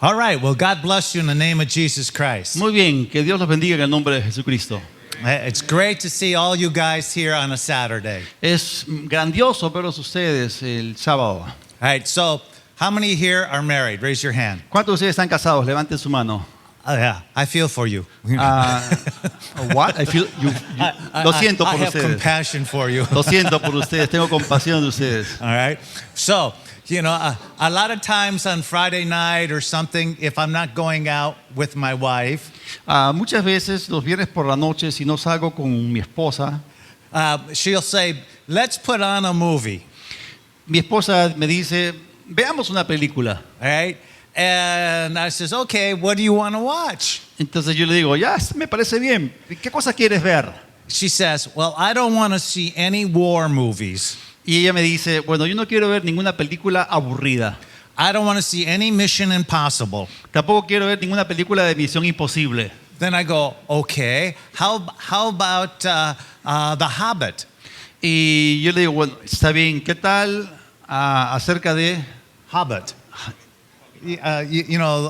All right, well, God bless you in the name of Jesus Christ. Muy bien, que Dios los bendiga en el nombre de Jesucristo. It's great to see all you guys here on a Saturday. Es grandioso verlos ustedes el sábado. All right, so how many here are married? Raise your hand. ¿Cuántos de ustedes están casados? Levanten su mano. Oh, yeah, I feel for you. What? Lo siento I por have ustedes. compassion for you. Lo siento por ustedes. Tengo compasión de ustedes. All right, so, you know, a lot of times on Friday night or something, if I'm not going out with my wife, Muchas veces los viernes por la noche, si no salgo con mi esposa, she'll say, let's put on a movie. mi esposa me dice, veamos una película. All right, and I says, okay, what do you want to watch? Entonces yo le digo, ya, me parece bien. ¿Qué cosa quieres ver? She says, well, I don't want to see any war movies. Y ella me dice, bueno, yo no quiero ver ninguna película aburrida. I don't want to see any Mission Impossible. Tampoco quiero ver ninguna película de Misión Imposible. Then I go, okay, how about The Hobbit? Y yo le digo, bueno, está bien, ¿qué tal acerca de Hobbit. You know,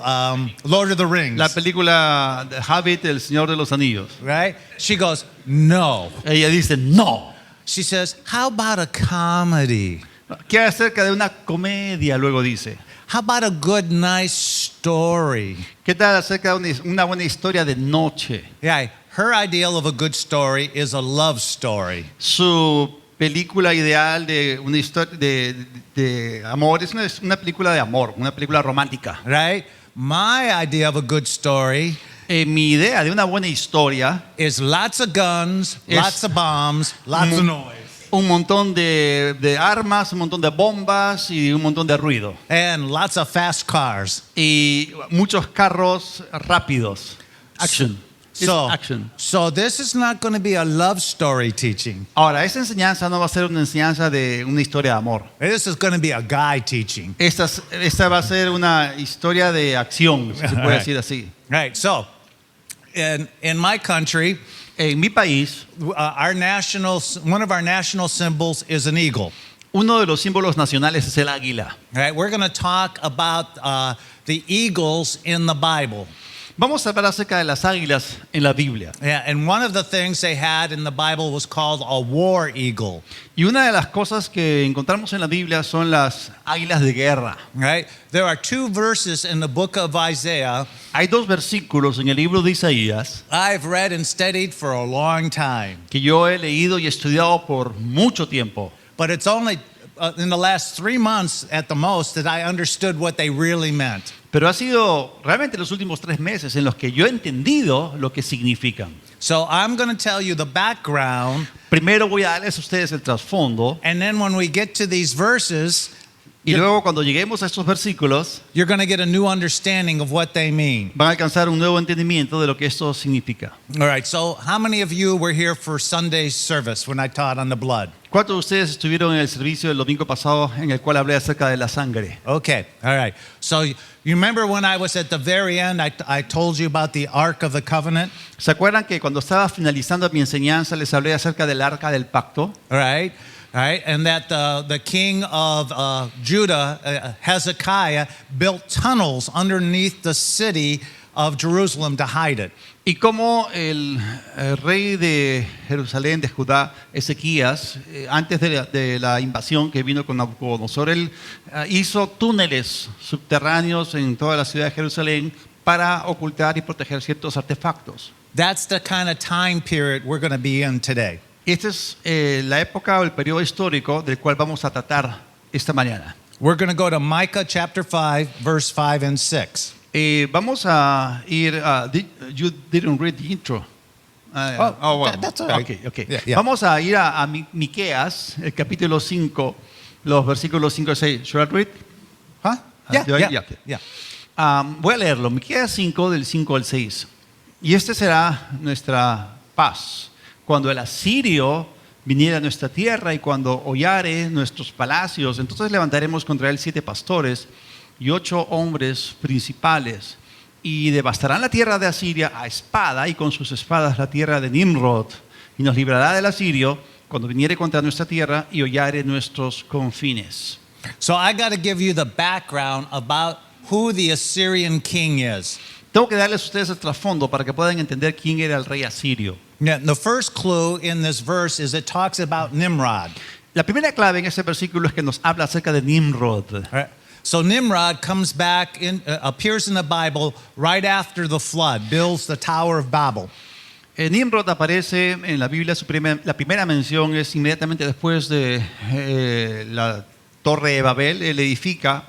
Lord of the Rings. la película The Hobbit, El Señor de los Anillos? Right? She goes, no. Ella dice, no. She says, how about a comedy? ¿Qué acerca de una comedia? Luego dice. How about a good, nice story? ¿Qué tal acerca de una buena historia de noche? Yeah, her ideal of a good story is a love story. Su película ideal de una historia de amor es una película de amor, una película romántica. Right? My idea of a good story Mi idea de una buena historia is lots of guns, Es- lots of bombs, lots of noise. un montón de armas, un montón de bombas y un montón de ruido. And lots of fast cars. Y muchos carros rápidos. Action. It's So, action. so this is not going to be a love story teaching. Ahora, esa enseñanza no va a ser una enseñanza de una historia de amor. This is going to be a guy teaching. Esta va a ser una historia de acción, si se puede decir así. Right. So, in my country, En mi país, one of our national symbols is an eagle. uno de los símbolos nacionales es el águila. Right. We're going to talk about the eagles in the Bible. Vamos a hablar acerca de las águilas en la Biblia. Yeah, and one of the things they had in the Bible was called a war eagle. Y una de las cosas que encontramos en la Biblia son las águilas de guerra. Right? There are 2 verses in the book of Isaiah Hay 2 versículos en el libro de Isaías I've read and studied for a long time. que yo he leído y estudiado por mucho tiempo. But it's only in the last 3 months at the most that I understood what they really meant. Pero ha sido realmente los últimos 3 meses en los que yo he entendido lo que significan. So I'm going to tell you the background, Primero voy a darles a ustedes el trasfondo and then when we get to these verses, y luego cuando lleguemos a estos versículos you're going to get a new understanding of what they mean. van a alcanzar un nuevo entendimiento de lo que esto significa. All right, so how many of you were here for Sunday's service when I taught on the blood? ¿Cuántos de ustedes estuvieron en el servicio del domingo pasado en el cual hablé acerca de la sangre? Okay, all right. So you remember when I was at the very end, I told you about the Ark of the Covenant? ¿Se acuerdan que cuando estaba finalizando mi enseñanza les hablé acerca del arca del pacto? All right, and that the king of Judah, Hezekiah, built tunnels underneath the city of Jerusalem to hide it. Y como el rey de Jerusalén, de Judá, Ezequías, antes de la invasión que vino con Nabucodonosor, él hizo túneles subterráneos en toda la ciudad de Jerusalén para ocultar y proteger ciertos artefactos. That's the kind of time period we're going to be in today. Esta es la época o el periodo histórico del cual vamos a tratar esta mañana. We're going to go to Micah chapter 5, verse 5 and 6. Vamos a ir you didn't read the intro. Well. That's all right. Okay. Yeah. Vamos a ir a Miqueas, el capítulo 5, los versículos 5 y 6. Should I read? Huh? Yeah. Voy a leerlo. Miqueas 5, del 5 al 6. Y este será nuestra paz. Cuando el asirio viniera a nuestra tierra y cuando hollare nuestros palacios, entonces levantaremos contra él 7 pastores y 8 hombres principales, y devastarán la tierra de Asiria a espada, y con sus espadas la tierra de Nimrod, y nos librará del asirio cuando viniere contra nuestra tierra y hollare nuestros confines. So I got to give you the background about who the Assyrian king is. Tengo que darles a ustedes el trasfondo para que puedan entender quién era el rey asirio. Now, the first clue in this verse is it talks about Nimrod. La primera clave en ese versículo es que nos habla acerca de Nimrod. All right? So Nimrod comes back, appears in the Bible right after the flood, builds the Tower of Babel. Nimrod aparece en la Biblia, la primera mención es inmediatamente después de la Torre de Babel. Él edifica,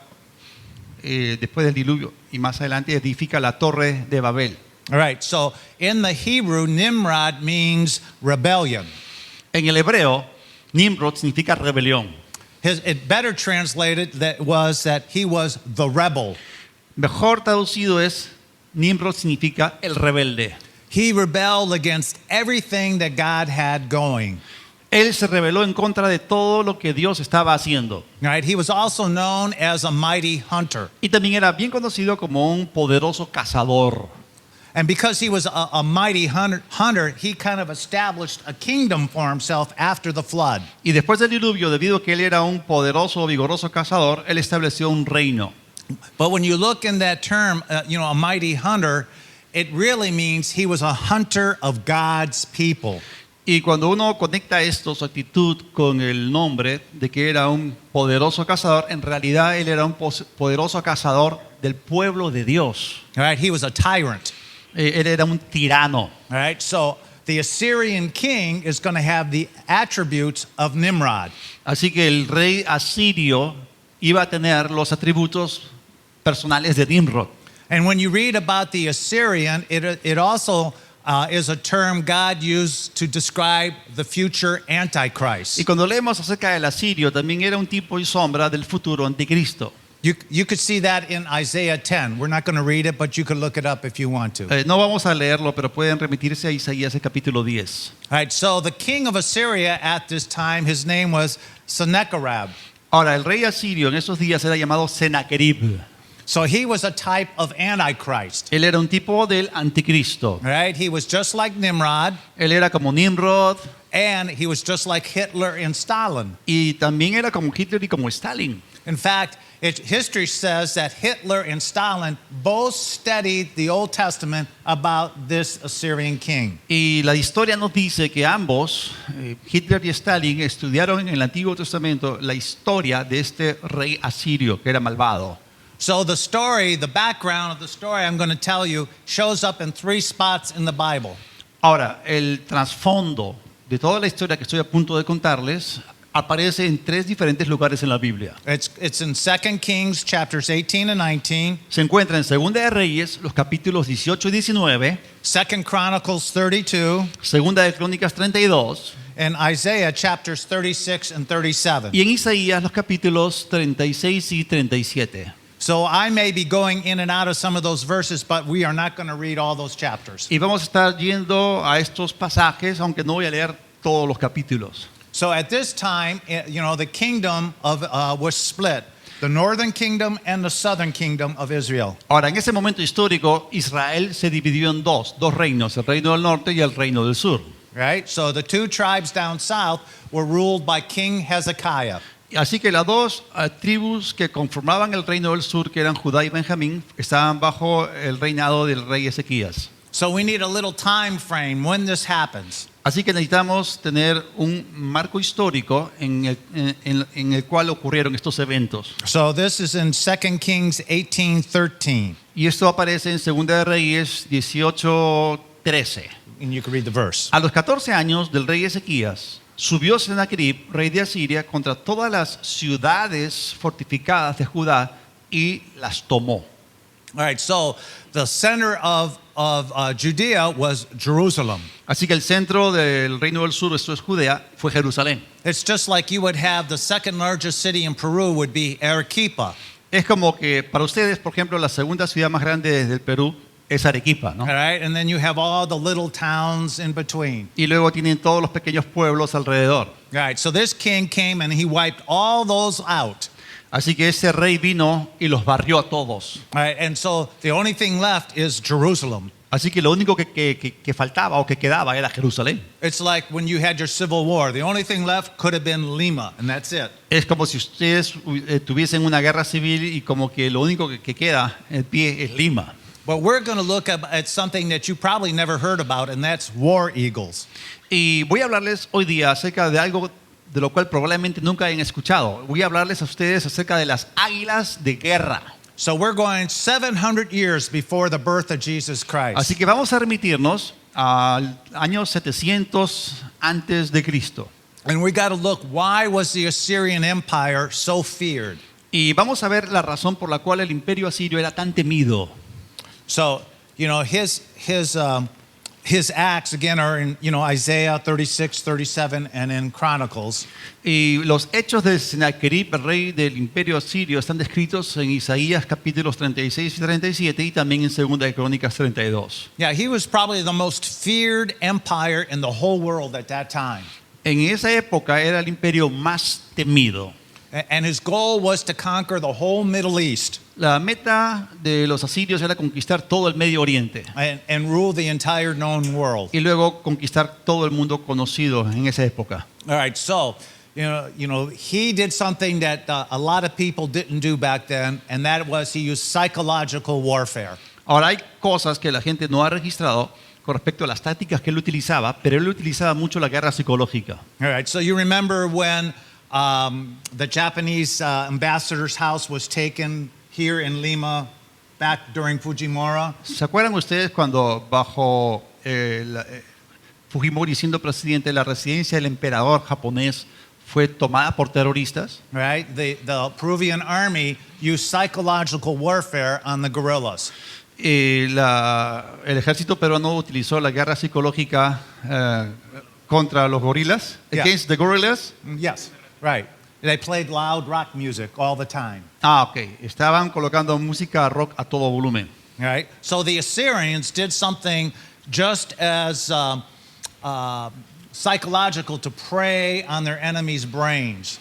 después del diluvio, y más adelante edifica la Torre de Babel. All right, so in the Hebrew, Nimrod means rebellion. En el hebreo, Nimrod significa rebelión. It better translated was that he was the rebel. Mejor traducido es, Nimrod significa el rebelde. He rebelled against everything that God had going. Él se rebeló en contra de todo lo que Dios estaba haciendo. All right, he was also known as a mighty hunter. Y también era bien conocido como un poderoso cazador. And because he was a mighty hunter, he kind of established a kingdom for himself after the flood. Y después del diluvio, debido a que él era un poderoso, vigoroso cazador, él estableció un reino. But when you look in that term, a mighty hunter, it really means he was a hunter of God's people. Y cuando uno conecta esto, su actitud, con el nombre de que era un poderoso cazador, en realidad él era un poderoso cazador del pueblo de Dios. All right, he was a tyrant. Él era un tirano. All right, so the Assyrian king is going to have the attributes of Nimrod. Así que el rey asirio iba a tener los atributos personales de Nimrod. And when you read about the Assyrian, it also is a term God used to describe the future Antichrist. Y cuando leemos acerca del asirio, también era un tipo y sombra del futuro anticristo. You could see that in Isaiah 10. We're not going to read it, but you could look it up if you want to. No vamos a leerlo, pero pueden remitirse a Isaías el capítulo 10. All right, so the king of Assyria at this time, his name was Sennacherib. Ahora, el rey asirio en esos días era llamado Sennacherib. So he was a type of Antichrist. Él era un tipo del anticristo. All right, he was just like Nimrod, Él era como Nimrod and he was just like Hitler and Stalin. y también era como Hitler y como Stalin. In fact, history says that Hitler and Stalin both studied the Old Testament about this Assyrian king. Y la historia nos dice que ambos, Hitler y Stalin, estudiaron en el Antiguo Testamento la historia de este rey asirio que era malvado. So the story, the background of the story I'm going to tell you, shows up in 3 spots in the Bible. Ahora, el trasfondo de toda la historia que estoy a punto de contarles aparece en 3 diferentes lugares en la Biblia. It's in 2 Kings chapters 18 and 19, Se encuentra en Segunda de Reyes, los capítulos 18 y 19, 2 Chronicles 32, Segunda de Crónicas 32 and Isaiah chapters 36 and 37. y en Isaías los capítulos 36 y 37. So I may be going in and out of some of those verses, but we are not going to read all those chapters. Y vamos a estar yendo a estos pasajes, aunque no voy a leer todos los capítulos. So at this time, the kingdom was split, the northern kingdom and the southern kingdom of Israel. Ahora, en ese momento histórico, Israel se dividió en dos reinos, el reino del norte y el reino del sur. Right? So the 2 tribes down south were ruled by King Hezekiah. Así que las 2 tribus que conformaban el reino del sur, que eran Judá y Benjamín, estaban bajo el reinado del rey Ezequías. So we need a little time frame when this happens. Así que necesitamos tener un marco histórico en el cual ocurrieron estos eventos. So this is in 2 Kings 18:13. Y esto aparece en Segunda de Reyes 18:13. And you can read the verse. A los 14 años del rey Ezequías, subió Sennacherib, rey de Asiria, contra todas las ciudades fortificadas de Judá y las tomó. All right, so the center of Judea was Jerusalem. Así que el centro del reino del sur, esto es Judea, fue Jerusalén. It's just like you would have the second largest city in Peru would be Arequipa. Es como que para ustedes, por ejemplo, la segunda ciudad más grande del Perú es Arequipa, ¿no? All right, and then you have all the little towns in between. Y luego tienen todos los pequeños pueblos alrededor. All right, so this king came and he wiped all those out. Así que ese rey vino y los barrió a todos. All right, and so the only thing left is Jerusalem. Así que lo único que faltaba o que quedaba era Jerusalén. It's like when you had your civil war. The only thing left could have been Lima, and that's it. Es como si ustedes tuviesen una guerra civil y como que lo único que queda en pie es Lima. But we're going to look at something that you probably never heard about, and that's war eagles. Y voy a hablarles hoy día acerca de algo de lo cual probablemente nunca hayan escuchado. Voy a hablarles a ustedes acerca de las águilas de guerra. So we're going 700 years before the birth of Jesus Christ. Así que vamos a remitirnos al año 700 antes de Cristo. And we got to look, why was the Assyrian Empire so feared? Y vamos a ver la razón por la cual el imperio asirio era tan temido. So, his acts, again, are in, Isaiah 36, 37, and in Chronicles. Y los hechos de Sennacherib, el rey del imperio asirio, están descritos en Isaías capítulos 36 y 37 y también en Segunda de Crónicas 32. Yeah, he was probably the most feared empire in the whole world at that time. En esa época era el imperio más temido. And his goal was to conquer the whole Middle East La meta de los asirios era conquistar todo el Medio Oriente and rule the entire known world. y luego conquistar todo el mundo conocido en esa época. All right, so, he did something that a lot of people didn't do back then, and that was he used psychological warfare. Ahora hay cosas que la gente no ha registrado con respecto a las tácticas que él utilizaba, pero él utilizaba mucho la guerra psicológica. All right, so you remember when the Japanese ambassador's house was taken here in Lima back during Fujimori? ¿Se acuerdan ustedes cuando bajo Fujimori siendo presidente la residencia del emperador japonés fue tomada por terroristas? Right, the Peruvian army used psychological warfare on the guerrillas. El ejército peruano utilizó la guerra psicológica contra los gorilas, Yeah. against the gorillas. Yes, right. They played loud rock music all the time. Ok. Estaban colocando música rock a todo volumen. Right? So the Assyrians did something just as psychological to prey on their enemies' brains.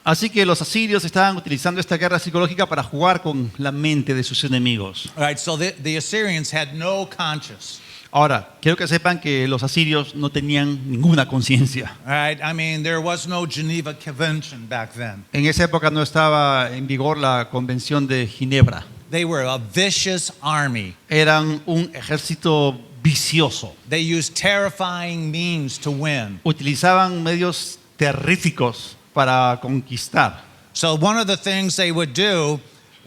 Así que los asirios estaban utilizando esta guerra psicológica para jugar con la mente de sus enemigos. All right, so the Assyrians had no conscience. Ahora, quiero que sepan que los asirios no tenían ninguna conciencia. All right, I mean, there was no Geneva Convention back then. En esa época no estaba en vigor la Convención de Ginebra. They were a vicious army. Eran un ejército vicioso. They used terrifying means to win. Utilizaban medios terríficos para conquistar. So one of the things they would do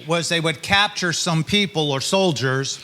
was they would capture some people or soldiers,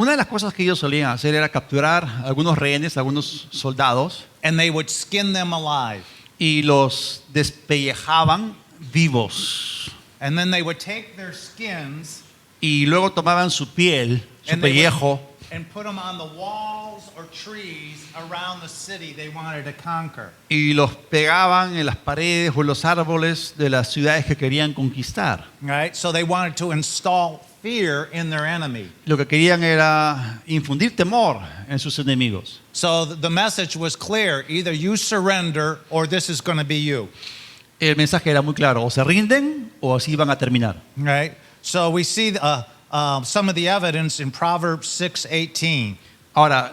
Una de las cosas que ellos solían hacer era capturar algunos rehenes, algunos soldados, and they would skin them alive. y los despellejaban vivos. And then they would take their skins Y luego tomaban su piel, su and they pellejo, would, and put them on the walls or trees around the city they wanted to conquer. y los pegaban en las paredes o en los árboles de las ciudades que querían conquistar. Right? So they wanted to install fear in their enemy. Lo que querían era infundir temor en sus enemigos. So the message was clear, either you surrender or this is going to be you. El mensaje era muy claro, o se rinden o así van a terminar. Right? So we see some of the evidence in Proverbs 6:18. Ahora,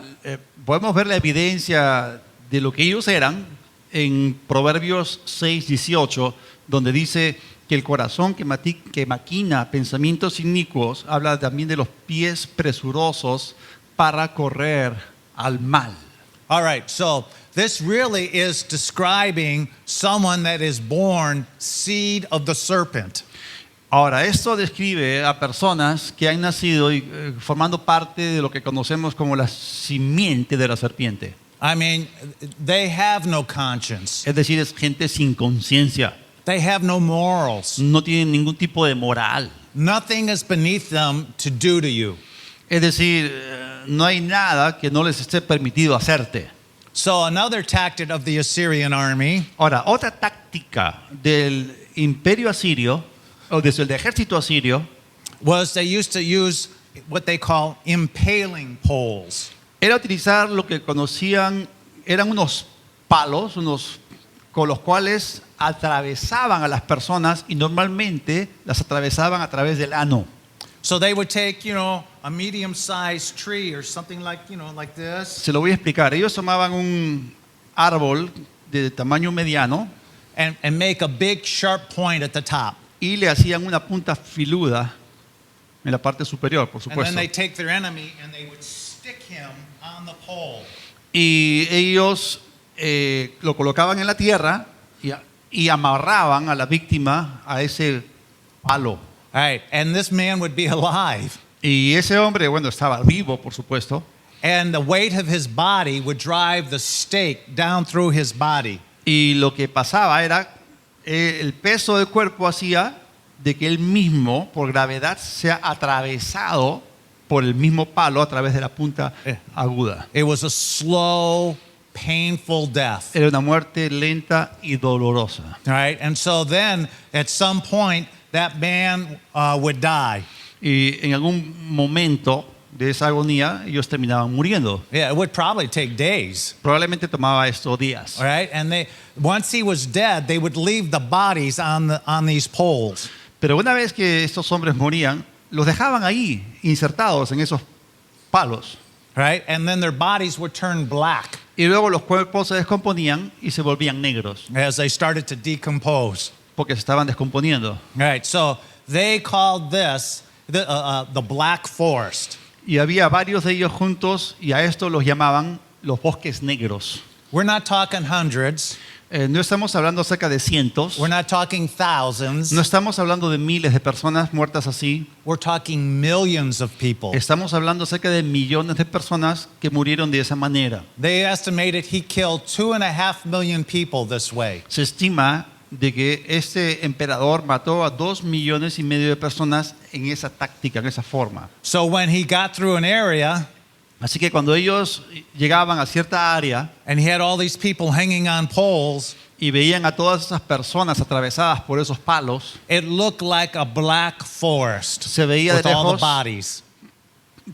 podemos ver la evidencia de lo que ellos eran en Proverbios 6:18, donde dice que el corazón que maquina pensamientos inicuos habla también de los pies presurosos para correr al mal. All right, so this really is describing someone that is born seed of the serpent. Ahora, esto describe a personas que han nacido formando parte de lo que conocemos como la simiente de la serpiente. I mean, they have no conscience. Es decir, es gente sin conciencia. They have no morals. No tienen ningún tipo de moral. Nothing is beneath them to do to you. Es decir, no hay nada que no les esté permitido hacerte. So another tactic of the Assyrian army Ahora, otra táctica del imperio asirio, o del ejército asirio, was they used to use what they call impaling poles. era utilizar lo que conocían, eran unos palos, con los cuales atravesaban a las personas y normalmente las atravesaban a través del ano. So they would take, a medium-sized tree or something like, like this. Se lo voy a explicar. Ellos tomaban un árbol de tamaño mediano And make a big sharp point at the top. y le hacían una punta filuda en la parte superior, por And then supuesto. they take their enemy and they would stick him on the pole. Y ellos lo colocaban en la tierra y amarraban a la víctima a ese palo. All right, and this man would be alive. Y ese hombre, bueno, estaba vivo, por supuesto. And the weight of his body would drive the stake down through his body. Y lo que pasaba era, el peso del cuerpo hacía de que él mismo, por gravedad, sea atravesado por el mismo palo a través de la punta aguda. It was a slow, painful death. Era una muerte lenta y dolorosa. All right, and so then at some point that man would die. Y en algún momento de esa agonía, ellos terminaban muriendo. Yeah, it would probably take days. Probablemente tomaba estos días. All right, and once he was dead, they would leave the bodies on these poles. Pero una vez que estos hombres morían, los dejaban ahí, insertados en esos palos. Right, and then their bodies would turn black Y luego los cuerpos se descomponían y se volvían negros, as they started to decompose. porque se estaban descomponiendo. All right, so they called this the Black Forest. Y había varios de ellos juntos y a esto los llamaban los bosques negros. We're not talking hundreds. No estamos hablando acerca de cientos, We're not talking thousands. no estamos hablando de miles de personas muertas así, We're talking millions of people. estamos hablando acerca de millones de personas que murieron de esa manera. They estimated he killed 2.5 million people this way. Se estima de que este emperador mató a 2,5 millones de personas en esa táctica, en esa forma. So when he got through an area Así que cuando ellos llegaban a cierta área and he had all these people hanging on poles, y veían a todas esas personas atravesadas por esos palos, it looked like a black forest se veía de with all the lejos, bodies.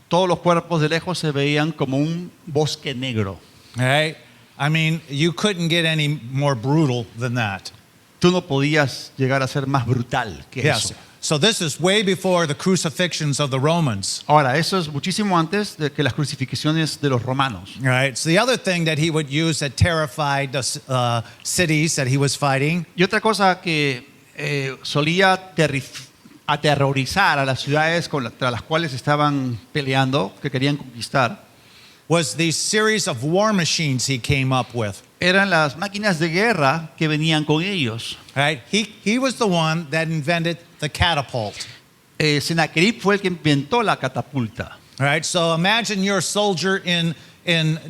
todos los cuerpos de lejos se veían como un bosque negro. All right? I mean, you couldn't get any more brutal than that. Tú no podías llegar a ser más brutal que Yes. eso. So this is way before the crucifixions of the Romans. Ahora, eso es muchísimo antes de que las crucifixions de los romanos. All right. So the other thing that he would use that terrified the cities that he was fighting Y otra cosa que solía aterrorizar a las ciudades contra las cuales estaban peleando, que querían conquistar, was these series of war machines he came up with. eran las máquinas de guerra que venían con ellos. All right. He was the one that invented the catapult. Sennacherib fue el que inventó la catapulta. All right. So imagine you're a soldier in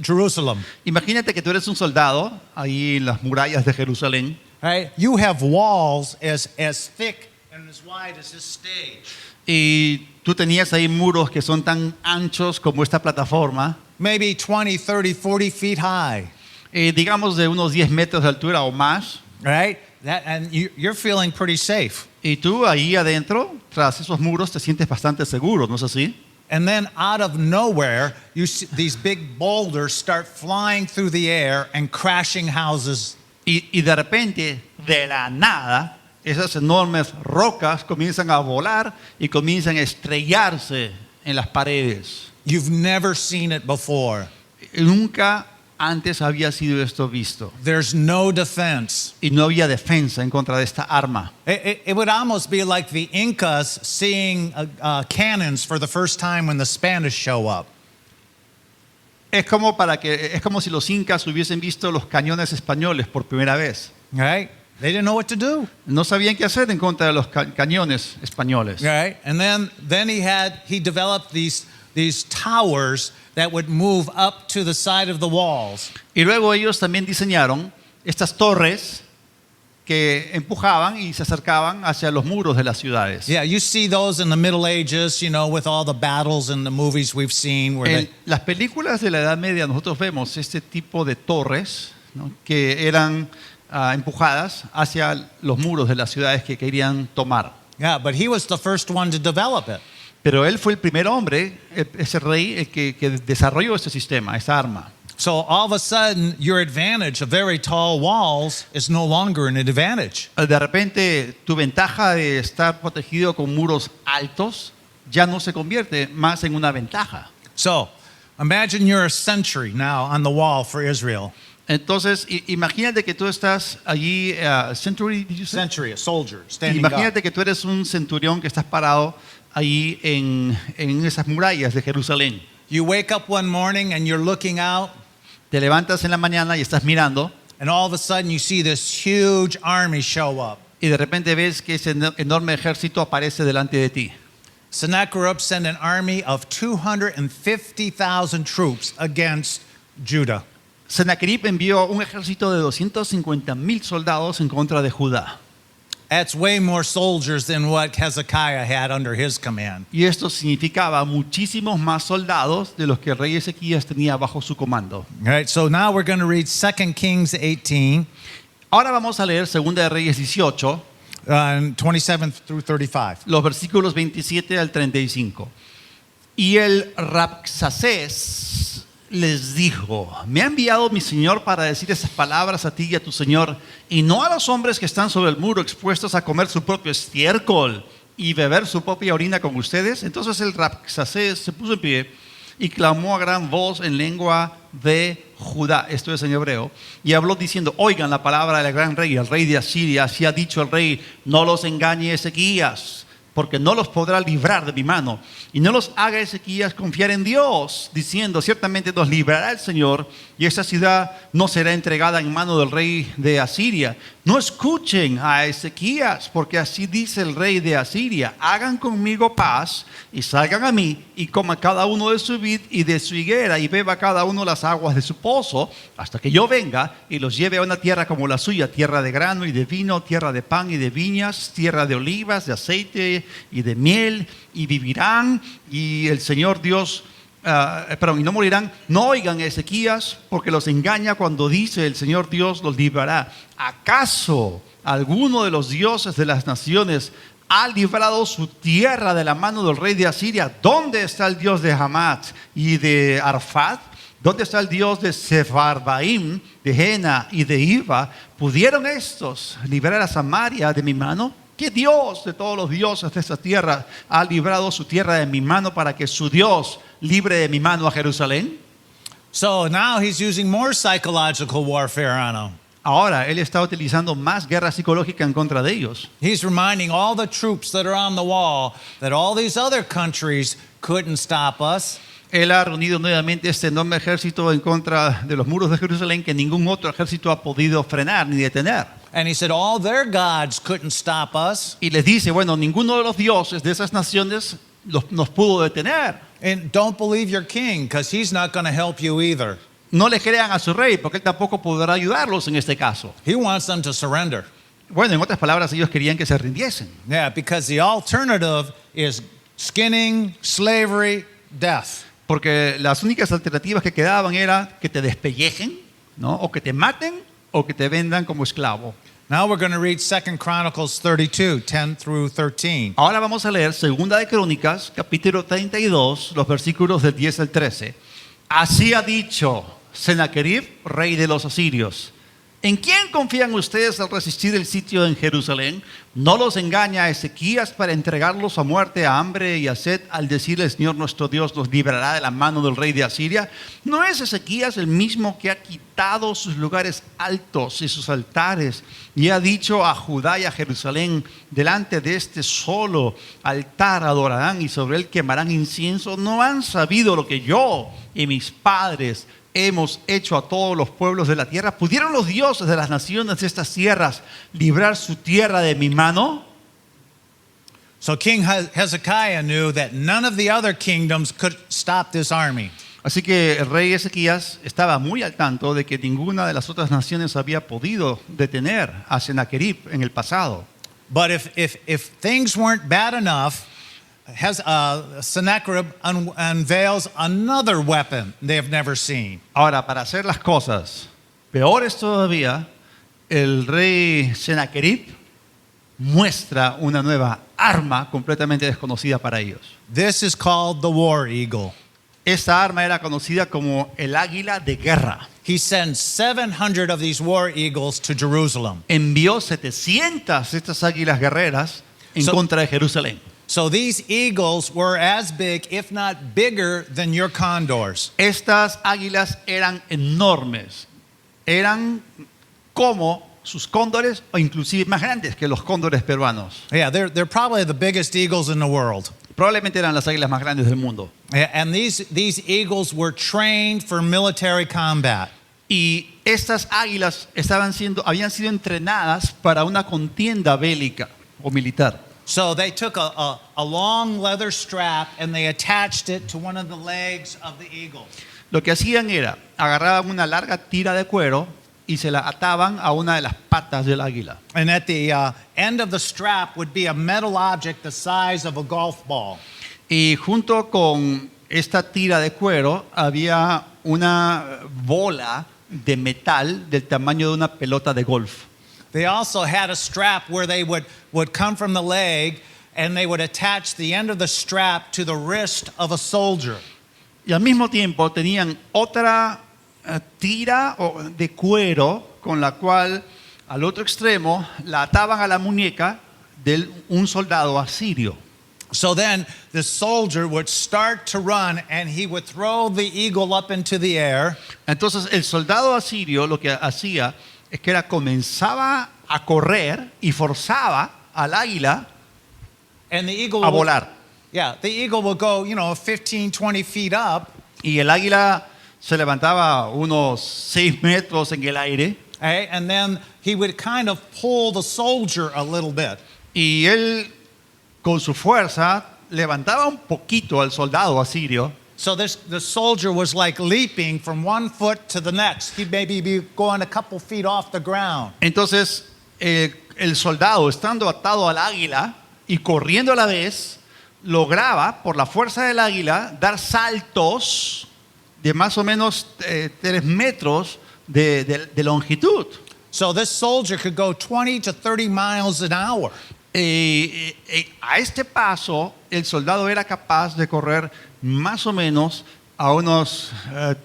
Jerusalem. Imagínate que tú eres un soldado ahí en las murallas de Jerusalén. All right. You have walls as thick and as wide as this stage. Y tú tenías ahí muros que son tan anchos como esta plataforma, Maybe 20, 30, 40 feet high. digamos de unos 10 metros de altura o más. Right? And you're feeling pretty safe. Y tú ahí adentro, tras esos muros, te sientes bastante seguro, ¿no es así? And then out of nowhere, you see these big boulders start flying through the air and crashing houses. Y de repente, de la nada, esas enormes rocas comienzan a volar y comienzan a estrellarse en las paredes. You've never seen it before. Nunca antes había sido esto visto. There's no defense. Y no había defensa en contra de esta arma. It would almost be like the Incas seeing cannons for the first time when the Spanish show up. Es como si los incas hubiesen visto los cañones españoles por primera vez. Right? They didn't know what to do. No sabían qué hacer en contra de los cañones españoles. Right? And then he developed these towers that would move up to the side of the walls. Y luego ellos también diseñaron estas torres que empujaban y se acercaban hacia los muros de las ciudades. Yeah, you see those in the Middle Ages, with all the battles in the movies we've seen where En las películas de la Edad Media nosotros vemos este tipo de torres, ¿no?, que eran empujadas hacia los muros de las ciudades que querían tomar. yeah, but he was the first one to develop it. Pero él fue el primer hombre, ese rey, el que desarrolló este sistema, esta arma. So all of a sudden, your advantage of very tall walls is no longer an advantage. De repente, tu ventaja de estar protegido con muros altos ya no se convierte más en una ventaja. So imagine you're a sentry now on the wall for Israel. Entonces, imagínate que tú estás allí, century, did you say? Sentry, a soldier, standing guard. Imagínate que tú eres un centurión que estás parado allí en esas murallas de Jerusalén. You wake up one morning and you're looking out, Te levantas en la mañana y estás mirando and all of a sudden you see this huge army show up. y de repente ves que ese enorme ejército aparece delante de ti. Sennacherib sent an army of 250,000 troops against Judah. Sennacherib envió un ejército de 250,000 soldados en contra de Judá. That's way more soldiers than what Hezekiah had under his command. Y esto significaba muchísimos más soldados de los que el rey Ezequías tenía bajo su comando. All right, so now we're going to read 2 Kings 18, Ahora vamos a leer 2 de Reyes 18, 27 through 35. los versículos 27 al 35. Y el Rabsacés les dijo: me ha enviado mi señor para decir esas palabras a ti y a tu señor, y no a los hombres que están sobre el muro expuestos a comer su propio estiércol y beber su propia orina con ustedes. Entonces el Rabsacés se puso en pie y clamó a gran voz en lengua de Judá, esto es en hebreo, y habló diciendo: oigan la palabra del gran rey, el rey de Asiria. Así ha dicho el rey: no los engañe Ezequías, porque no los podrá librar de mi mano. Y no los haga Ezequías confiar en Dios, diciendo: ciertamente nos librará el Señor, y esta ciudad no será entregada en mano del rey de Asiria. No escuchen a Ezequías, porque así dice el rey de Asiria: hagan conmigo paz, y salgan a mí, y coma cada uno de su vid y de su higuera, y beba cada uno las aguas de su pozo, hasta que yo venga y los lleve a una tierra como la suya, tierra de grano y de vino, tierra de pan y de viñas, tierra de olivas, de aceite y de miel, y vivirán, y el Señor Dios, y no morirán. No oigan a Ezequías, porque los engaña cuando dice: el Señor Dios los librará. ¿Acaso alguno de los dioses de las naciones ha librado su tierra de la mano del rey de Asiria? ¿Dónde está el Dios de Hamat y de Arfad? ¿Dónde está el Dios de Sefarbaim, de Jena y de Iva? ¿Pudieron estos librar a Samaria de mi mano? ¿Qué Dios de todos los dioses de esta tierra ha librado su tierra de mi mano para que su Dios libre de mi mano a Jerusalén? So now he's using more psychological warfare on them. Ahora él está utilizando más guerra psicológica en contra de ellos. He's reminding all the troops that are on the wall that all these other countries couldn't stop us. Él ha reunido nuevamente este enorme ejército en contra de los muros de Jerusalén que ningún otro ejército ha podido frenar ni detener. And he said all their gods couldn't stop us. Y les dice: bueno, ninguno de los dioses de esas naciones nos pudo detener. And don't believe your king, because he's not going to help you either. No le crean a su rey, porque él tampoco podrá ayudarlos en este caso. He wants them to surrender. Bueno, en otras palabras, ellos querían que se rindiesen. Yeah, because the alternative is skinning, slavery, death. Porque las únicas alternativas que quedaban era que te despellejen, ¿no? O que te maten o que te vendan como esclavo. Now we're going to read 2 Chronicles 32, 10 through 13. Ahora vamos a leer Segunda de Crónicas, capítulo 32, los versículos del 10 al 13. Así ha dicho Sennacherib, rey de los asirios: ¿en quién confían ustedes al resistir el sitio en Jerusalén? ¿No los engaña Ezequías para entregarlos a muerte, a hambre y a sed, al decirle: el Señor nuestro Dios nos librará de la mano del rey de Asiria? ¿No es Ezequías el mismo que ha quitado sus lugares altos y sus altares, y ha dicho a Judá y a Jerusalén: delante de este solo altar adorarán y sobre él quemarán incienso? ¿No han sabido lo que yo y mis padres hemos hecho a todos los pueblos de la tierra? ¿Pudieron los dioses de las naciones de estas tierras librar su tierra de mi mano? So King Hezekiah knew that none of the other kingdoms could stop this army. Así que el rey Ezequías estaba muy al tanto de que ninguna de las otras naciones había podido detener a Sennacherib en el pasado. But if things weren't bad enough, Sennacherib unveils another weapon they've never seen. Ahora, para hacer las cosas peores todavía, el rey Sennacherib muestra una nueva arma completamente desconocida para ellos. This is called the war eagle. Esta arma era conocida como el águila de guerra. He sends 700 of these war eagles to Jerusalem. Envió 700 de estas águilas guerreras en contra de Jerusalén. So these eagles were as big, if not bigger, than your condors. Estas águilas eran enormes, eran como sus cóndores o inclusive más grandes que los cóndores peruanos. Yeah, they're probably the biggest eagles in the world. Probablemente eran las águilas más grandes del mundo. And these eagles were trained for military combat. Y estas águilas habían sido entrenadas para una contienda bélica o militar. So they took a long leather strap and they attached it to one of the legs of the eagle. Lo que hacían era, agarraban una larga tira de cuero y se la ataban a una de las patas del águila. And at the end of the strap would be a metal object the size of a golf ball. Y junto con esta tira de cuero había una bola de metal del tamaño de una pelota de golf. They also had a strap where they would come from the leg and they would attach the end of the strap to the wrist of a soldier. Y al mismo tiempo tenían otra tira de cuero con la cual al otro extremo la ataban a la muñeca de un soldado asirio. So then the soldier would start to run and he would throw the eagle up into the air. Entonces el soldado asirio lo que hacía es que comenzaba a correr y forzaba al águila And the eagle a volar. Yeah, the eagle will go, 15, 20 feet up. Y el águila se levantaba unos 6 metros en el aire. Okay? And then he would kind of pull the soldier a little bit. Y él, con su fuerza, levantaba un poquito al soldado asirio. So the soldier was like leaping from one foot to the next. He'd maybe be going a couple feet off the ground. Entonces, el soldado, estando atado al águila y corriendo a la vez, lograba, por la fuerza del águila, dar saltos de más o menos 3 metros de longitud. So this soldier could go 20 to 30 miles an hour. A este paso, el soldado era capaz de correr más o menos a unos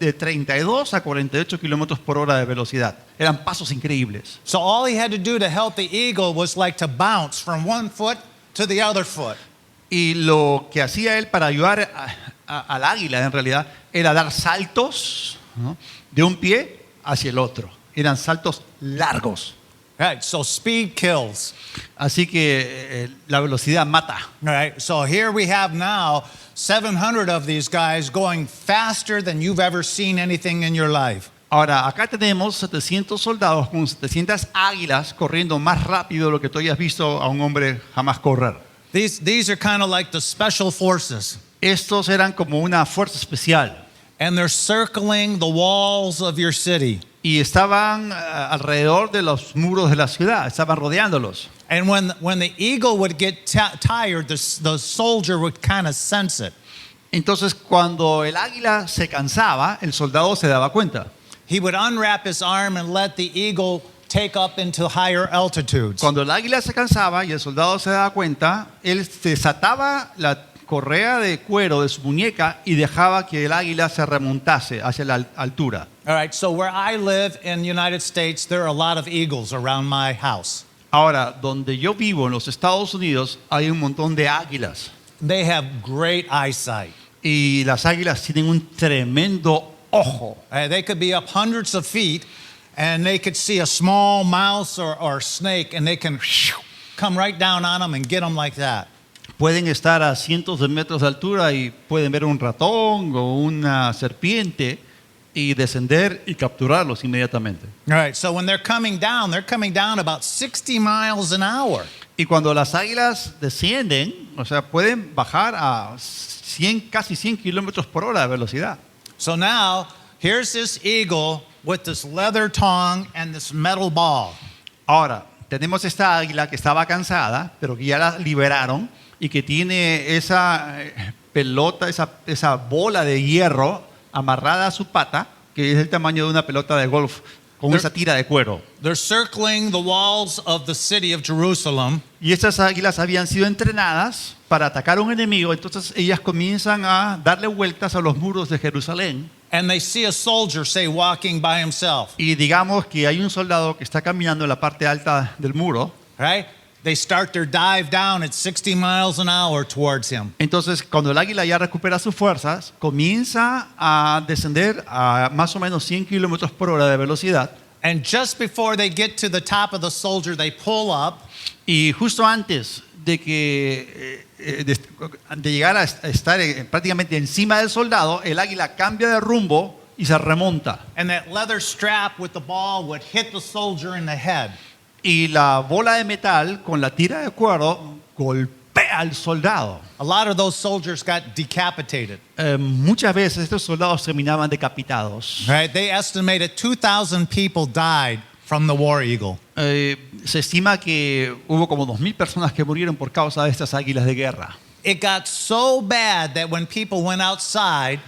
de 32 a 48 kilómetros por hora de velocidad. Eran pasos increíbles. So all he had to do to help the eagle was like to bounce from one foot to the other foot. Y lo que hacía él para ayudar al águila, en realidad, era dar saltos, ¿no?, de un pie hacia el otro. Eran saltos largos. Right, so speed kills. Así que la velocidad mata. All right, so here we have now 700 of these guys going faster than you've ever seen anything in your life. Ahora, acá tenemos 700 soldados con 700 águilas corriendo más rápido de lo que tú hayas visto a un hombre jamás correr. These are kind of like the special forces. Estos eran como una fuerza especial. And they're circling the walls of your city. Y estaban alrededor de los muros de la ciudad, estaban rodeándolos. And when the eagle would get tired, the soldier would kind of sense it. Entonces, cuando el águila se cansaba, el soldado se daba cuenta. He would unwrap his arm and let the eagle take up into higher altitudes. Cuando el águila se cansaba y el soldado se daba cuenta, él desataba la correa de cuero de su muñeca y dejaba que el águila se remontase hacia la altura. All right, so where I live in the United States, there are a lot of eagles around my house. Ahora, donde yo vivo en los Estados Unidos, hay un montón de águilas. They have great eyesight. Y las águilas tienen un tremendo ojo. They could be up hundreds of feet and they could see a small mouse or snake and they can come right down on them and get them like that. Pueden estar a cientos de metros de altura y pueden ver un ratón o una serpiente y descender y capturarlos inmediatamente. All right, so when they're coming down about 60 miles an hour. Y cuando las águilas descienden, o sea, pueden bajar a casi 100 kilómetros por hora de velocidad. So now, here's this eagle with this leather tongue and this metal ball. Ahora, tenemos esta águila que estaba cansada, pero que ya la liberaron y que tiene esa pelota, esa bola de hierro amarrada a su pata, que es el tamaño de una pelota de golf, con esa tira de cuero. They're circling the walls of the city of Jerusalem. Y estas águilas habían sido entrenadas para atacar a un enemigo, entonces ellas comienzan a darle vueltas a los muros de Jerusalén. And they see a soldier, say, walking by himself. Y digamos que hay un soldado que está caminando en la parte alta del muro. Right? they start their dive down at 60 miles an hour towards him. Entonces, cuando el águila ya recupera sus fuerzas, comienza a descender a más o menos 100 kilómetros por hora de velocidad. And just before they get to the top of the soldier, they pull up. Y justo antes de llegar a estar prácticamente encima del soldado, el águila cambia de rumbo y se remonta. And that leather strap with the ball would hit the soldier in the head. Y la bola de metal con la tira de cuero golpea al soldado. A lot of those soldiers got decapitated. Muchas veces estos soldados terminaban decapitados. Right? They estimated 2,000 people died from the war eagle. Se estima que hubo como 2,000 personas que murieron por causa de estas águilas de guerra. It got so bad that when people went outside,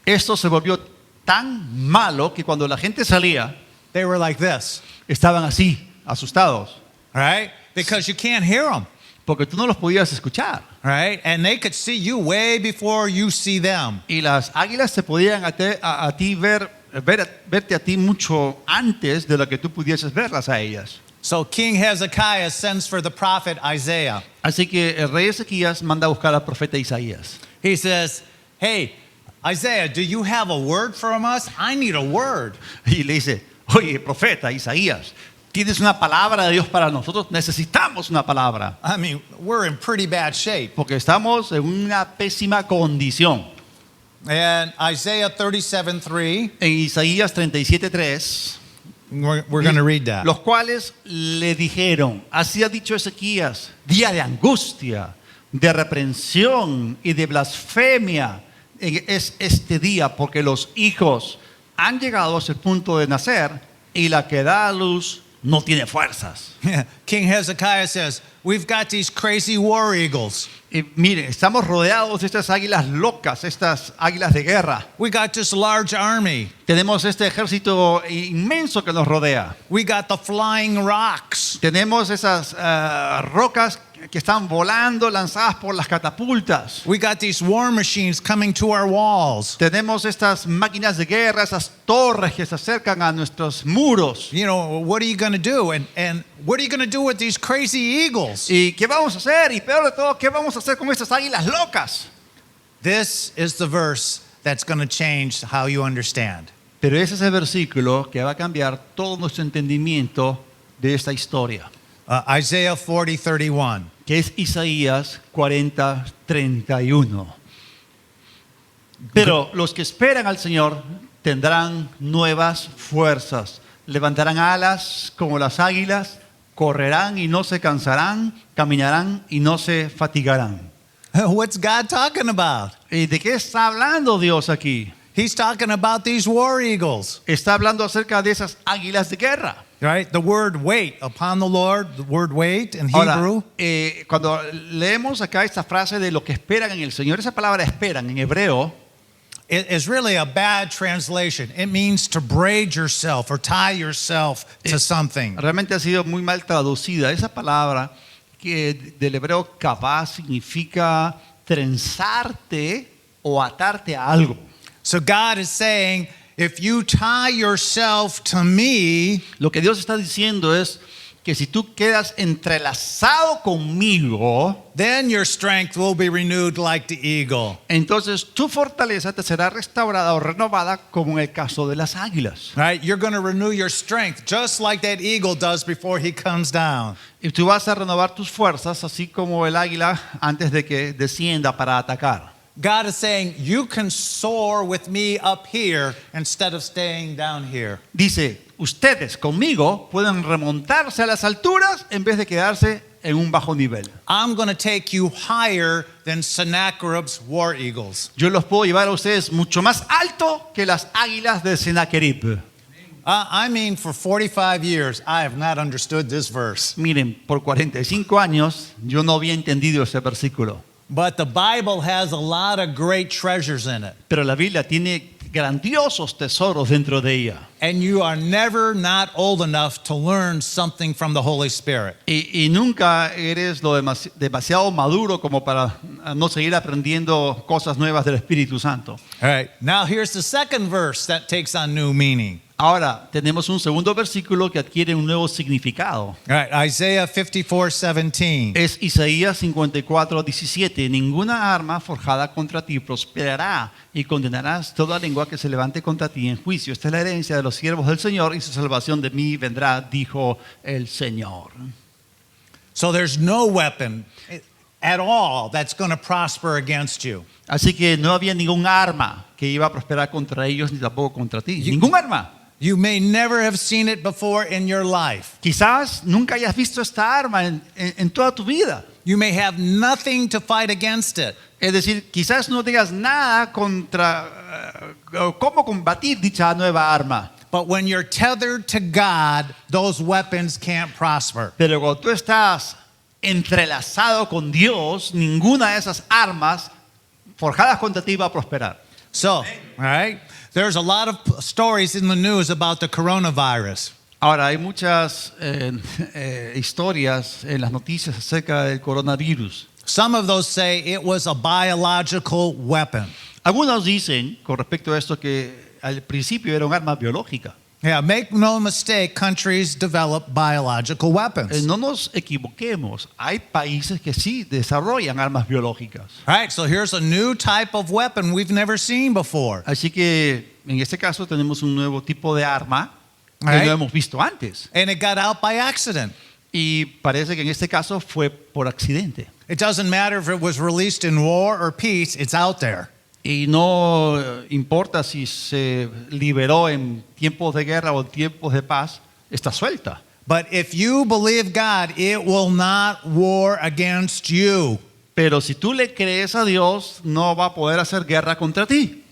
Esto se volvió tan malo que cuando la gente salía, they were like this, estaban así, asustados, right? Because you can't hear them, porque tú no los podías escuchar. right? And they could see you way before you see them. Y las águilas se podían a ti verte a ti mucho antes de lo que tú pudieses verlas a ellas. So King Hezekiah sends for the prophet Isaiah. Así que el rey Ezequías manda a buscar al profeta Isaías. He says, hey, Isaiah, do you have a word from us? I need a word. Y le dice, oye, profeta Isaías, ¿tienes una palabra de Dios para nosotros? Necesitamos una palabra, I mean, we're in pretty bad shape. porque estamos en una pésima condición. And Isaiah 37:3, En Isaías 37:3, we're going to read that. los cuales le dijeron, así ha dicho Ezequías, día de angustia, de reprensión y de blasfemia es este día, porque los hijos han llegado a ese punto de nacer y la que da a luz no tiene fuerzas. King Hezekiah says, we've got these crazy war eagles. Y miren, estamos rodeados de estas águilas locas, estas águilas de guerra. We got this large army. Tenemos este ejército inmenso que nos rodea. We got the flying rocks. Tenemos esas rocas que están volando, lanzadas por las catapultas. We got these war machines coming to our walls. Tenemos estas máquinas de guerra, esas torres que se acercan a nuestros muros. You know, what are you going to do? And what are you going to do with these crazy eagles? ¿Y qué vamos a hacer? Y peor de todo, ¿qué vamos a hacer con estas águilas locas? This is the verse that's going to change how you understand. Pero ese es el versículo que va a cambiar todo nuestro entendimiento de esta historia, Isaiah 40:31. que es Isaías 40:31. Pero los que esperan al Señor tendrán nuevas fuerzas, levantarán alas como las águilas, correrán y no se cansarán, caminarán y no se fatigarán. What's God talking about? ¿Y de qué está hablando Dios aquí? He's talking about these war eagles, Está hablando acerca de esas águilas de guerra. right? The word wait upon the Lord, the word wait in Ahora, Hebrew, cuando leemos acá esta frase de lo que esperan en el Señor, esa palabra esperan en hebreo it is really a bad translation. It means to braid yourself or tie yourself to something. realmente ha sido muy mal traducida. Esa palabra que del hebreo kavá significa trenzarte o atarte a algo. So God is saying, if you tie yourself to me, Lo que Dios está diciendo es que si tú quedas entrelazado conmigo, then your strength will be renewed like the eagle. entonces tu fortaleza te será restaurada o renovada como en el caso de las águilas. Right? You're going to renew your strength just like that eagle does before he comes down. Y tú vas a renovar tus fuerzas así como el águila antes de que descienda para atacar. God is saying, you can soar with me up here instead of staying down here. Dice, ustedes conmigo pueden remontarse a las alturas en vez de quedarse en un bajo nivel. I'm going to take you higher than Sennacherib's war eagles. Yo los puedo llevar a ustedes mucho más alto que las águilas de Sennacherib. I mean, for 45 years, I have not understood this verse. Miren, por 45 años yo no había entendido ese versículo, But the Bible has a lot of great treasures in it. pero la Biblia tiene grandiosos tesoros dentro de ella. And you are never not old enough to learn something from the Holy Spirit. Y nunca eres demasiado maduro como para no seguir aprendiendo cosas nuevas del Espíritu Santo. All right. Now here's the second verse that takes on new meaning. Ahora, tenemos un segundo versículo que adquiere un nuevo significado. All right, Isaiah 54:17. Es Isaías 54:17. Ninguna arma forjada contra ti prosperará y condenarás toda lengua que se levante contra ti en juicio. Esta es la herencia de los siervos del Señor y su salvación de mí vendrá, dijo el Señor. So there's no weapon at all that's going to prosper against you. Así que no había ningún arma que iba a prosperar contra ellos ni tampoco contra ti. Ningún arma. You may never have seen it before in your life. Quizás nunca hayas visto esta arma en toda tu vida. You may have nothing to fight against it. Es decir, quizás no tengas nada contra cómo combatir dicha nueva arma. But when you're tethered to God, those weapons can't prosper. Pero cuando tú estás entrelazado con Dios, ninguna de esas armas forjadas contra ti va a prosperar. So, all right, there's a lot of stories in the news about the coronavirus. Ahora, hay muchas historias en las noticias acerca del coronavirus. Some of those say it was a biological weapon. Algunos dicen con respecto a esto que al principio era un arma biológica. Yeah, make no mistake, countries develop biological weapons. No nos equivoquemos, hay países que sí desarrollan armas biológicas. All right, so here's a new type of weapon we've never seen before. Así que en este caso tenemos un nuevo tipo de arma que Right. no hemos visto antes. And it got out by accident. Y parece que en este caso fue por accidente. It doesn't matter if it was released in war or peace, it's out there. Y no importa si se liberó en tiempos de guerra o en tiempos de paz, está suelta. But if you believe God, it will not war against you. Pero si tú le crees a Dios, no va a poder hacer guerra contra ti.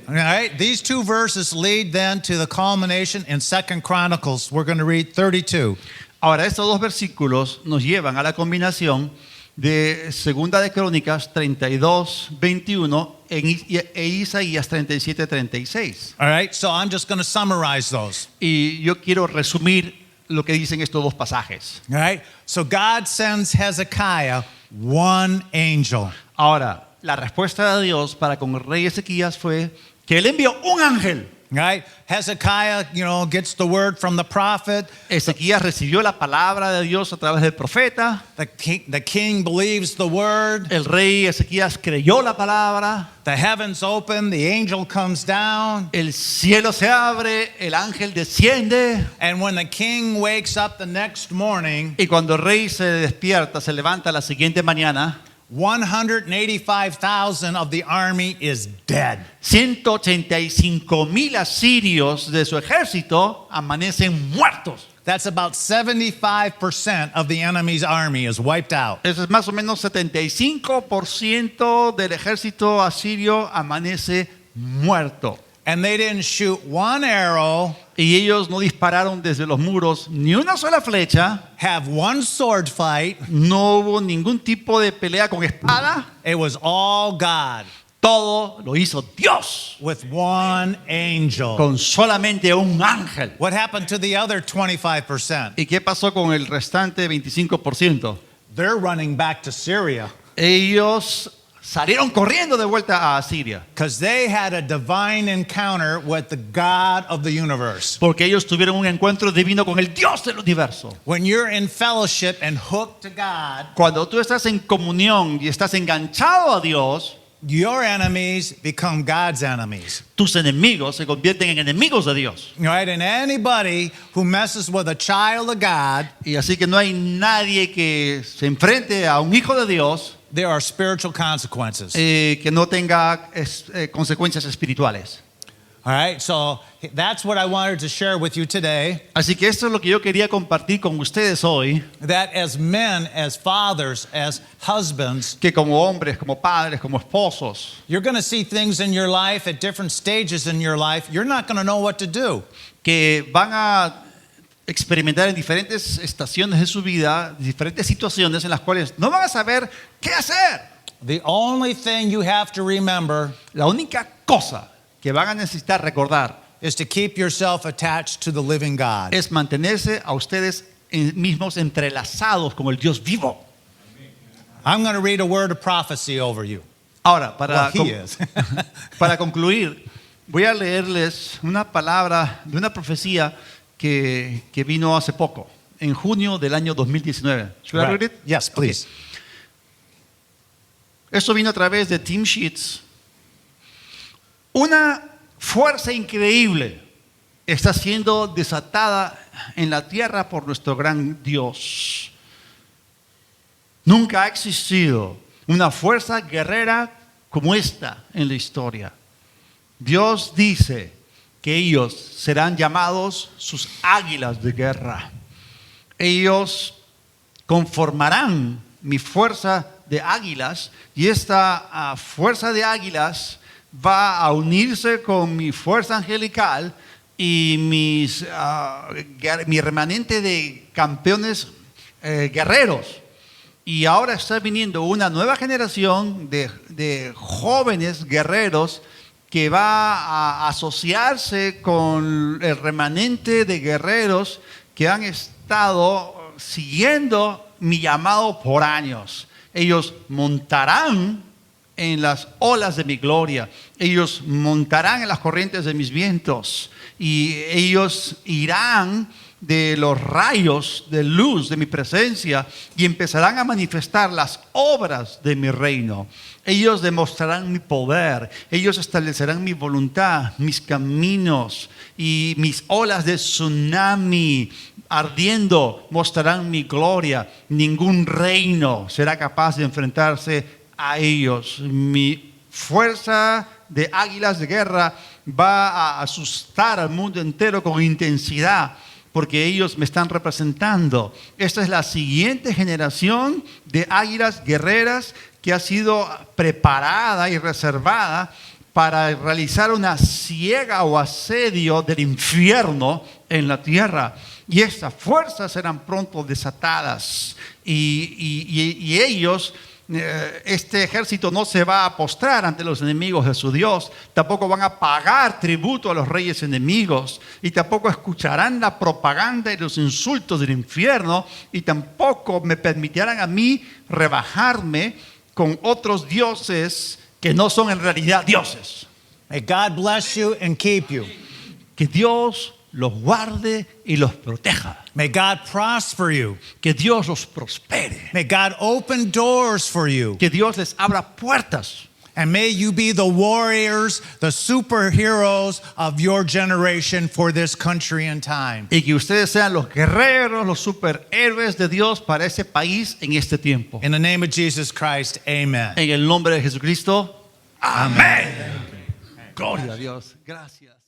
All right, these two verses lead then to the culmination in 2 Chronicles. We're going to read 32. Ahora, estos dos versículos nos llevan a la combinación de Segunda de Crónicas 32:21 e Isaías 37:36. All right, so I'm just going to summarize those. Y yo quiero resumir lo que dicen estos dos pasajes. All right, so God sends Hezekiah one angel. Ahora, la respuesta de Dios para con el rey Ezequías fue que él envió un ángel. Right? Hezekiah, gets the word from the prophet. Ezequías recibió la palabra de Dios a través del profeta. The king believes the word. El rey Ezequías creyó la palabra. The heavens open, the angel comes down. El cielo se abre, el ángel desciende. And when the king wakes up the next morning, Y cuando el rey se despierta, se levanta la siguiente mañana, 185,000 of the army is dead. 185,000 asirios de su ejército amanecen muertos. That's about 75% of the enemy's army is wiped out. Eso es más o menos 75% del ejército asirio amanece muerto. And they didn't shoot one arrow, Y ellos no dispararon desde los muros ni una sola flecha. have one sword fight. No hubo ningún tipo de pelea con espada. It was all God Todo lo hizo Dios with one angel. con solamente un ángel. What happened to the other 25%? ¿Y qué pasó con el restante 25%? They're running back to Syria Ellos salieron corriendo de vuelta a Asiria. because they had a divine encounter with the God of the universe. Porque ellos tuvieron un encuentro divino con el Dios del universo. When you're in fellowship and hooked to God, Cuando tú estás en comunión y estás enganchado a Dios, your enemies become God's enemies. tus enemigos se convierten en enemigos de Dios. Right? And anybody who messes with a child of God, Y así que no hay nadie que se enfrente a un hijo de Dios there are spiritual consequences. que no tenga consecuencias espirituales. All right? So that's what I wanted to share with you today. Así que esto es lo que yo quería compartir con ustedes hoy, That as men, as fathers, as husbands, que como hombres, como padres, como esposos, you're going to see things in your life at different stages in your life. You're not going to know what to do. que van a experimentar en diferentes estaciones de su vida, diferentes situaciones en las cuales no van a saber qué hacer. The only thing you have to remember La única cosa que van a necesitar recordar is to keep yourself attached to the living God. es mantenerse a ustedes mismos entrelazados con el Dios vivo. I'm going to read a word of prophecy over you. Ahora, Well, he is. para concluir, voy a leerles una palabra de una profecía que vino hace poco, en junio del año 2019. Should I read it? Yes, please. Esto vino a través de Tim Sheets. Una fuerza increíble está siendo desatada en la tierra por nuestro gran Dios. Nunca ha existido una fuerza guerrera como esta en la historia. Dios dice que ellos serán llamados sus águilas de guerra. Ellos conformarán mi fuerza de águilas y esta fuerza de águilas va a unirse con mi fuerza angelical y mi remanente de campeones guerreros. Y ahora está viniendo una nueva generación de jóvenes guerreros que va a asociarse con el remanente de guerreros que han estado siguiendo mi llamado por años. Ellos montarán en las olas de mi gloria. Ellos montarán en las corrientes de mis vientos. Y ellos irán de los rayos de luz de mi presencia y empezarán a manifestar las obras de mi reino. Ellos demostrarán mi poder, ellos establecerán mi voluntad, mis caminos y mis olas de tsunami ardiendo mostrarán mi gloria. Ningún reino será capaz de enfrentarse a ellos. Mi fuerza de águilas de guerra va a asustar al mundo entero con intensidad, porque ellos me están representando. Esta es la siguiente generación de águilas guerreras que ha sido preparada y reservada para realizar una siega o asedio del infierno en la tierra. Y estas fuerzas serán pronto desatadas. Y ellos, este ejército no se va a postrar ante los enemigos de su Dios, tampoco van a pagar tributo a los reyes enemigos, y tampoco escucharán la propaganda y los insultos del infierno, y tampoco me permitirán a mí rebajarme con otros dioses que no son en realidad dioses. May God bless you and keep you. Que Dios los guarde y los proteja. May God prosper you. Que Dios los prospere. May God open doors for you. Que Dios les abra puertas. And may you be the warriors, the superheroes of your generation for this country and time. Y que ustedes sean los guerreros, los superhéroes de Dios para este país en este tiempo. In the name of Jesus Christ, amen. En el nombre de Jesucristo. Amén. Gloria a Dios. Gracias.